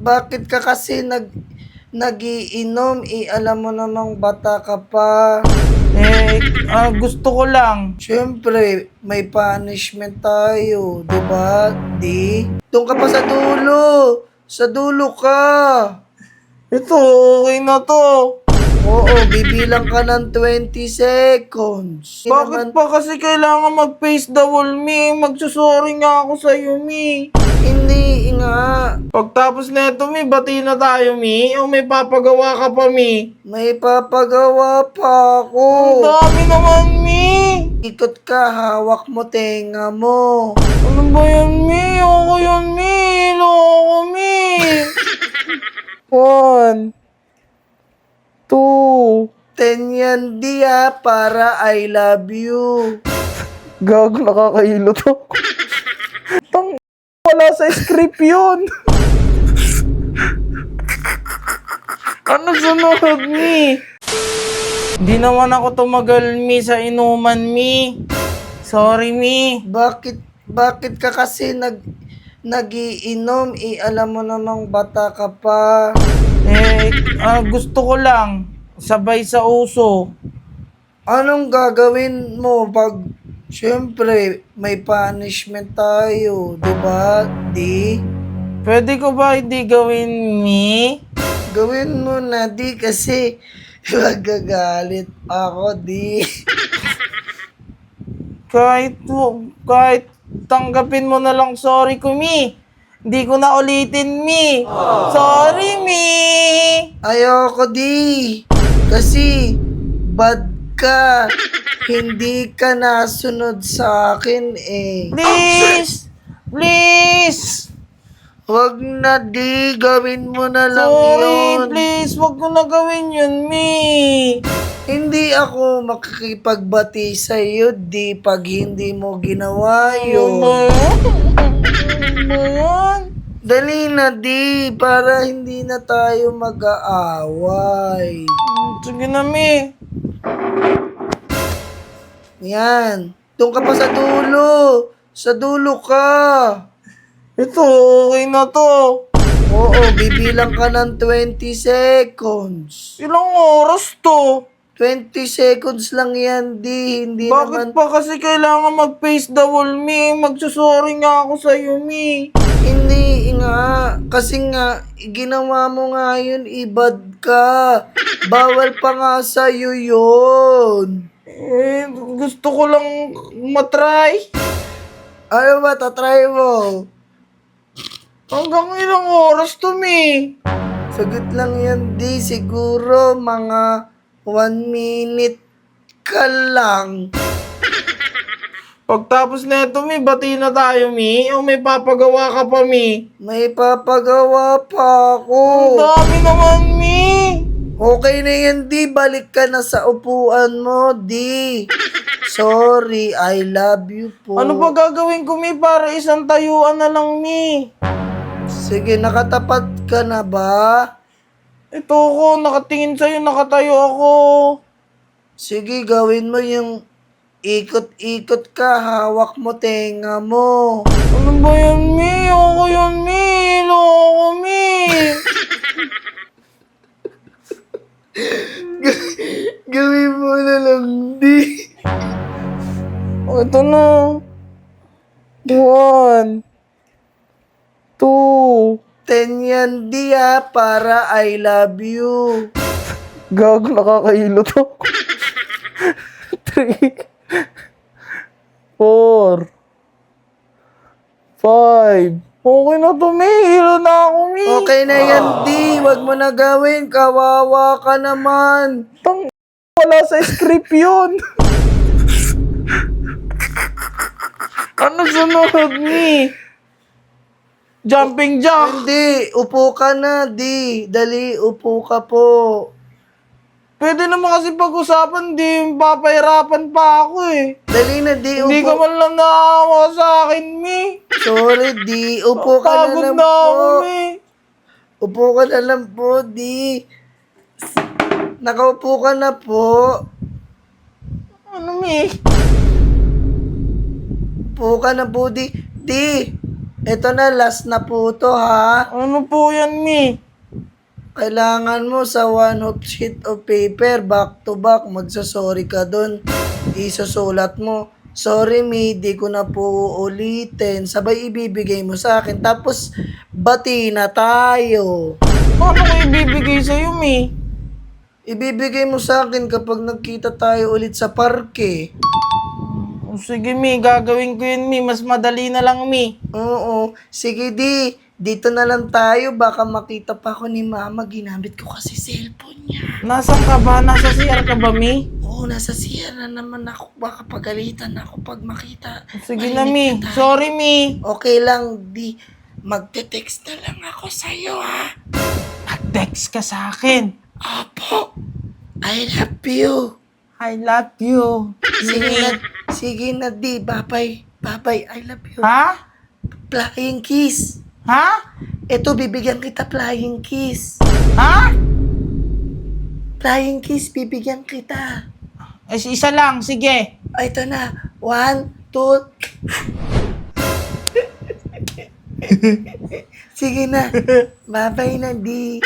Bakit ka kasi nagiinom? Alam mo namang bata ka pa. Gusto ko lang. Siyempre, may punishment tayo, di ba? Doon ka pa sa dulo. Sa dulo ka. Ito, okay na to. Oo, bibilang ka ng 20 seconds. Bakit pa kasi kailangan mag-face the wall, Mi? Magsusorry nga ako sa'yo, Mi. Hindi nga. Pagtapos na ito, Mi, bati na tayo, Mi. O may papagawa ka pa, Mi? May papagawa pa ako. Ang dami naman, Mi. Ikot ka, hawak mo tenga mo. Ano ba yan, Mi? Ako yan, Mi. Loko, Mi. 1, 2. 10 yan, para I love you. Gago, nakakahilo to. Tang, wala sa script yun. Ano sunod, Mi? Di naman ako tumagal, Mi, sa inuman, Mi. Sorry, Mi. Bakit ka kasi nagiinom? Alam mo namang bata ka pa. Gusto ko lang. Sabay sa uso. Anong gagawin mo pag siyempre may punishment tayo, di ba? Pwede ko ba hindi gawin, Mi? Gawin mo na, kasi magagalit ako, Kahit tanggapin mo na lang sorry ko, Mi. Hindi ko na ulitin, Mi. Sorry, Mi. Ayoko, kasi bad ka. Hindi ka nasunod sa akin, Please! Please! Wag na, gawin mo na lang Sorry, yun. please. Wag ko na gawin yun, Mi. Hindi ako makikipagbati sa iyo, pag hindi mo ginawa Ano ba yun. yan? Ano ba yan? Dali na, para hindi na tayo mag-aaway. Sige na, Mi. Yan. Doon ka pa sa dulo. Sa dulo ka. Ito, okay na to. Oo, bibilang ka ng 20 seconds. Ilang oras to? 20 seconds lang yan, Hindi naman. Bakit pa kasi kailangan mag-face the wall, Mi? Magsusorry nga ako sa'yo, Mi. Hindi nga. Kasi nga, ginawa mo nga yun, ibad ka. Bawal pa nga sa'yo yun. Gusto ko lang matry. Ano ba, tatry mo? Hanggang ilang oras to, Mi? Sagot lang yan, Siguro mga 1 minute ka lang. Pagtapos na ito, Mi, bati na tayo, Mi. O may papagawa ka pa, Mi? May papagawa pa ako. Ang dami naman, Mi. Okay na yan, Balik ka na sa upuan mo, Sorry, I love you po. Ano pa gagawin ko, Mi, para isang tayuan na lang, Mi? Sige, nakatapat ka na ba? Ito ko, nakatingin sa'yo, nakatayo ako. Sige, gawin mo yung ikot-ikot ka, hawak mo tenga mo. Ano ba yan, Mi? Ako yan, Mi. Loko, Mi. Gawin mo na lang, O, ito na. 1, 2. 10 yan, para I love you. Gago, nakakahilo to. 3, 4, 5. Okay na to, Mi. Hilo na ako, Mi. Okay na yan, Wag mo na gawin, kawawa ka naman. Tang, wala sa script yun. Ano sunod, Mi? Jumping jack. Hindi, upo ka na, Dali, upo ka po. Pwede naman kasi pag-usapan, di papahirapan pa ako eh. Dali na, Hindi ka upo. man lang naawa sa akin, Mi. Sorry, upo ka na Pagod lang na ako, po. Mi. Upo ka na lang po, Nakaupo ka na po. Ano, Mi? Upo ka na po, Ito na, last na po to, ha? Ano po yan, Mi? Kailangan mo sa one hot sheet of paper, back to back, magsasorry ka doon. Isusulat mo, sorry Mi, di ko na po ulitin. Sabay ibibigay mo sa akin, tapos bati na tayo. Paano ko ibibigay sa'yo, Mi? Ibibigay mo sa akin kapag nagkita tayo ulit sa parke. O, sige, Mi. Gagawin ko yun, Mi. Mas madali na lang, Mi. Oo, sige di, dito na lang tayo, baka makita pa ako ni mama, ginamit ko kasi cellphone niya. Nasaan ka ba? Nasa CR ka ba, Mi? Oo, nasa siya na naman ako, baka pagalitan ako pag makita. Sige na, Marinig Mi. ka tayo. Sorry, Mi. Okay lang, di, magte-text na lang ako sa'yo, ha? Mag-text ka sa akin. Opo, I love you. I love you. Sige na, di, bye-bye, bye-bye, I love you. Ha? Flying kiss. Ha? Ito, bibigyan kita flying kiss. Ha? Flying kiss, bibigyan kita. Isa lang. Sige. Ito na. 1, 2. Sige na. Bye-bye na, di.